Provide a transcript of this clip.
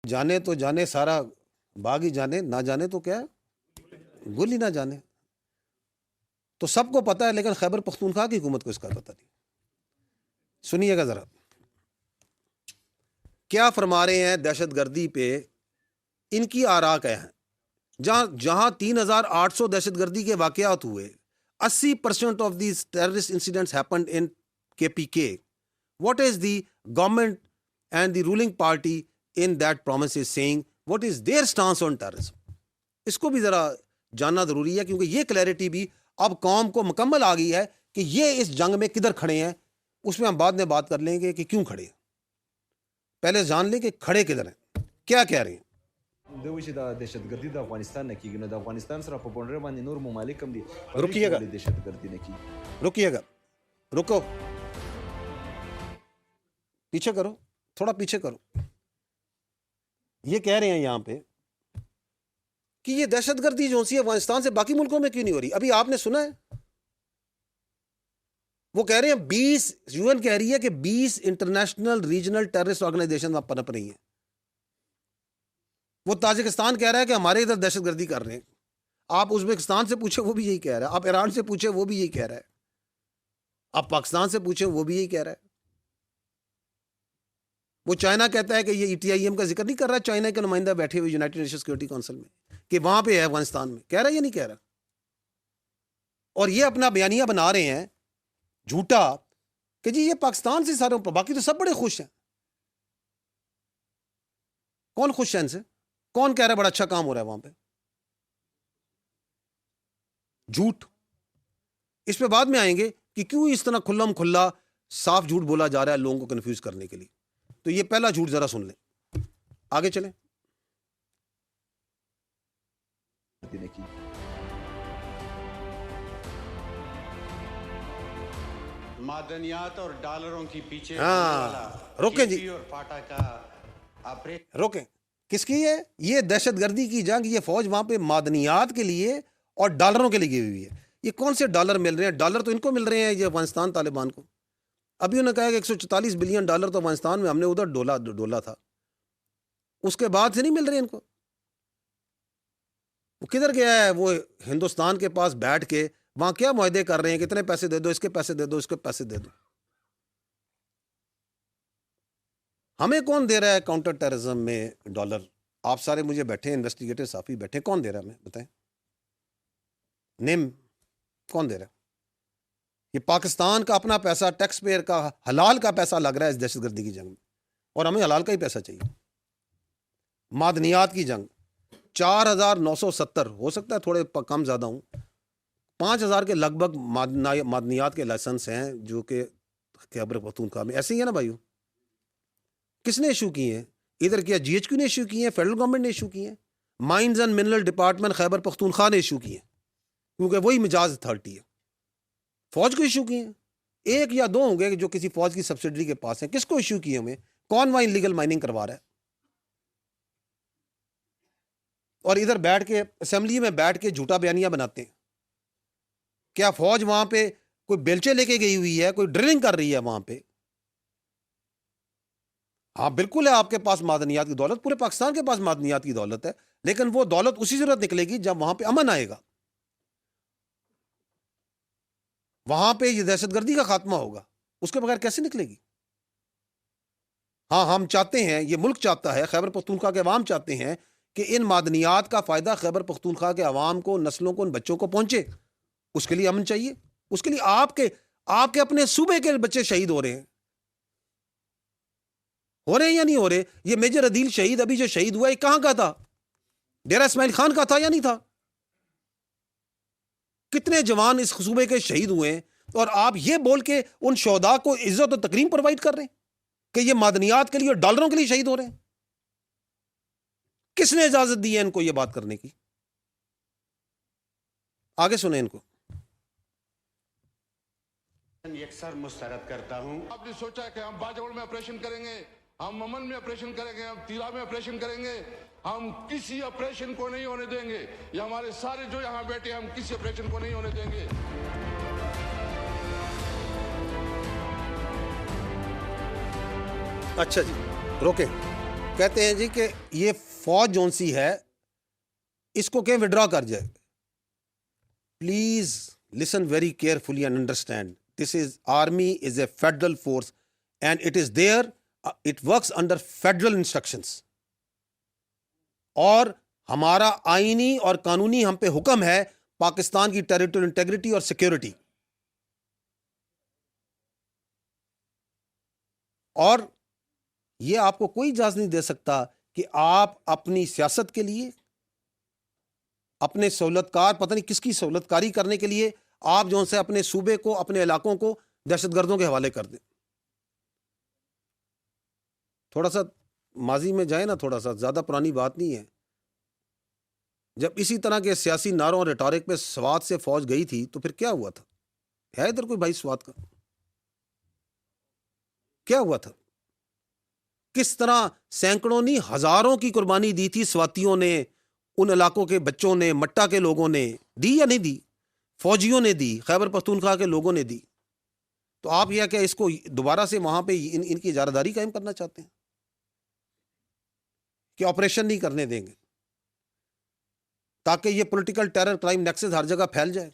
جانے تو جانے سارا باغ ہی جانے، نہ جانے تو کیا ہے گل ہی نہ جانے. تو سب کو پتا ہے لیکن خیبر پختونخوا کی حکومت کو اس کا پتہ نہیں. سنیے گا ذرا کیا فرما رہے ہیں دہشت گردی پہ. ان کی آراء کیا ہیں؟ جہاں 3800 دہشت گردی کے واقعات ہوئے، 80% of these terrorist incidents happened in KPK. What is the government and the ruling party in that province is saying? What is their stance on terrorism? اس کو بھی ذرا جاننا ضروری ہے کیونکہ یہ کلیئرٹی بھی اب قوم کو مکمل آ گئی ہے کہ یہ اس جنگ میں کدھر کھڑے ہیں. اس میں ہم بعد میں بات کر لیں گے کہ کیوں کھڑے ہیں. پہلے جان لیں کہ کھڑے کدھر ہیں، کیا کہہ رہے ہیں. دوی چې د دهشتګردي د افغانستان نه کیږي نو د افغانستان سره په بونډر باندې نور ممالک هم دي. رکیے گا دهشتګردي نه کیږي. رکیے گا، رکو، پیچھے کرو، تھوڑا پیچھے کرو. یہ کہہ رہے ہیں یہاں پہ کہ یہ دہشت گردی جو سی ہے افغانستان سے باقی ملکوں میں کیوں نہیں ہو رہی. ابھی آپ نے سنا ہے وہ کہہ رہے ہیں 20 UN کہہ رہی ہے کہ 20 انٹرنیشنل ریجنل ٹیررسٹ آرگنائزیشن وہاں پنپ رہی ہیں. وہ تاجکستان کہہ رہا ہے کہ ہمارے ادھر دہشت گردی کر رہے ہیں. آپ ازبکستان سے پوچھیں وہ بھی یہی کہہ رہا ہے. آپ ایران سے پوچھیں وہ بھی یہی کہہ رہا ہے. آپ پاکستان سے پوچھیں وہ بھی یہی کہہ رہا ہے. وہ چائنا کہتا ہے کہ یہ ETIM کا ذکر نہیں کر رہا. چائنا کے نمائندہ بیٹھے ہوئے یونائٹڈ نیشن سیکورٹی کونسل میں کہ وہاں پہ ہے افغانستان میں. کہہ رہا ہے یہ نہیں کہہ رہا. اور یہ اپنا بیانیہ بنا رہے ہیں جھوٹا کہ جی یہ پاکستان سے سارے، باقی تو سب بڑے خوش ہیں. کون خوش ہے ان سے؟ کون کہہ رہا ہے بڑا اچھا کام ہو رہا ہے وہاں پہ؟ جھوٹ. اس پہ بعد میں آئیں گے کہ کیوں اس طرح کھلم کھلا صاف جھوٹ بولا جا رہا ہے لوگوں کو کنفیوز کرنے کے لیے. تو یہ پہلا جھوٹ ذرا سن لیں، آگے چلیں. معدنیات اور ڈالروں کی پیچھے روکیں جی، روکیں. کس کی ہے یہ دہشت گردی کی جنگ؟ یہ فوج وہاں پہ معدنیات کے لیے اور ڈالروں کے لیے گئی ہوئی ہے. یہ کون سے ڈالر مل رہے ہیں؟ ڈالر تو ان کو مل رہے ہیں یہ افغانستان طالبان کو. ابھی انہوں نے کہا کہ 144 بلین ڈالر تو افغانستان میں ہم نے ادھر ڈولا تھا. اس کے بعد سے نہیں مل رہے ان کو. وہ کدھر گیا ہے؟ وہ ہندوستان کے پاس بیٹھ کے وہاں کیا معاہدے کر رہے ہیں کہ اتنے پیسے دے دو، اس کے پیسے دے دو، اس کے پیسے دے دو. ہمیں کون دے رہا ہے کاؤنٹر ٹیررزم میں ڈالر؟ آپ سارے مجھے بیٹھے انویسٹیگیٹر صافی بیٹھے، کون دے رہا ہے ہمیں بتائیں؟ نیم کون دے رہا ہے؟ یہ پاکستان کا اپنا پیسہ، ٹیکس پیئر کا حلال کا پیسہ لگ رہا ہے اس دہشت گردی کی جنگ میں، اور ہمیں حلال کا ہی پیسہ چاہیے. معدنیات کی جنگ 4970، ہو سکتا ہے تھوڑے کم زیادہ ہوں، 5000 کے لگ بھگ معدنیات کے لائسنس ہیں جو کہ خیبر پختونخوا میں. ایسے ہی ہے نا بھائیو؟ کس نے ایشو کی ہیں؟ ادھر کیا GHQ نے ایشو کی ہیں، فیڈرل گورنمنٹ نے ایشو کی ہیں، mines and mineral department Khyber Pakhtunkhwa نے ایشو کی ہیں کیونکہ وہی مجاز اتھارٹی ہے. فوج کو ایشو کی ہیں، ایک یا دو ہوں گے جو کسی فوج کی سبسڈری کے پاس ہیں. کس کو ایشو کی ہمیں؟ کون وہاں انلیگل مائننگ کروا رہا ہے؟ اور ادھر بیٹھ کے اسمبلی میں بیٹھ کے جھوٹا بیانیہ بناتے ہیں. کیا فوج وہاں پہ کوئی بیلچے لے کے گئی ہوئی ہے، کوئی ڈرلنگ کر رہی ہے وہاں پہ؟ ہاں بالکل ہے آپ کے پاس معدنیات کی دولت، پورے پاکستان کے پاس معدنیات کی دولت ہے، لیکن وہ دولت اسی صورت نکلے گی جب وہاں پہ امن آئے گا، وہاں پہ یہ دہشت گردی کا خاتمہ ہوگا. اس کے بغیر کیسے نکلے گی؟ ہاں ہم چاہتے ہیں، یہ ملک چاہتا ہے، خیبر پختونخوا کے عوام چاہتے ہیں کہ ان معدنیات کا فائدہ خیبر پختونخوا کے عوام کو، نسلوں کو، ان بچوں کو پہنچے. اس کے لیے امن چاہیے. اس کے لیے آپ کے اپنے صوبے کے بچے شہید ہو رہے ہیں یا نہیں ہو رہے؟ یہ میجر عدیل شہید ابھی جو شہید ہوا ہے کہاں کا تھا؟ ڈیرہ اسماعیل خان کا تھا یا نہیں تھا؟ کتنے جوان اس صوبے کے شہید ہوئے ہیں، اور آپ یہ بول کے ان شہداء کو عزت و تکریم پرووائڈ کر رہے ہیں کہ یہ معدنیات کے لیے اور ڈالروں کے لیے شہید ہو رہے ہیں. کس نے اجازت دی ہے ان کو یہ بات کرنے کی؟ آگے سنیں ان کو. یکسر مسترد کرتا ہوں. آپ نے سوچا کہ ہم باجوڑ میں آپریشن کریں گے، ہم امن میں آپریشن کریں گے، ہم تیرا میں آپریشن کریں گے، ہم کسی آپریشن کو نہیں ہونے دیں گے. یہ ہمارے سارے جو یہاں بیٹھے ہم کسی آپریشن کو نہیں ہونے دیں گے. اچھا جی روکیں. کہتے ہیں جی کہ یہ فوج جون سی ہے اس کو کہ وڈرا کر جائے. Please listen very carefully and understand, this is army is a federal force and it is there, it works under federal instructions. اور ہمارا آئینی اور قانونی ہم پہ حکم ہے پاکستان کی ٹیریٹوریل انٹیگریٹی اور سیکیورٹی. اور یہ آپ کو کوئی اجازت نہیں دے سکتا کہ آپ اپنی سیاست کے لیے اپنے سہولت کار پتہ نہیں کس کی سہولت کاری کرنے کے لیے آپ جو سے اپنے صوبے کو اپنے علاقوں کو دہشت گردوں کے حوالے کر دیں. تھوڑا سا ماضی میں جائیں نا, تھوڑا سا زیادہ پرانی بات نہیں ہے. جب اسی طرح کے سیاسی نعروں اور ریٹورک پہ سوات سے فوج گئی تھی تو پھر کیا ہوا تھا؟ ہے ادھر کوئی بھائی سوات کا؟ کیا ہوا تھا؟ کس طرح سینکڑوں نہیں ہزاروں کی قربانی دی تھی سواتیوں نے, ان علاقوں کے بچوں نے, مٹا کے لوگوں نے دی یا نہیں دی؟ فوجیوں نے دی, خیبر پختونخوا کے لوگوں نے دی. تو آپ یہ کہ اس کو دوبارہ سے وہاں پہ ان کی اجارہ داری قائم کرنا چاہتے ہیں کہ آپریشن نہیں کرنے دیں گے تاکہ یہ پولیٹیکل ٹیرر کرائم نیکسس ہر جگہ پھیل جائے.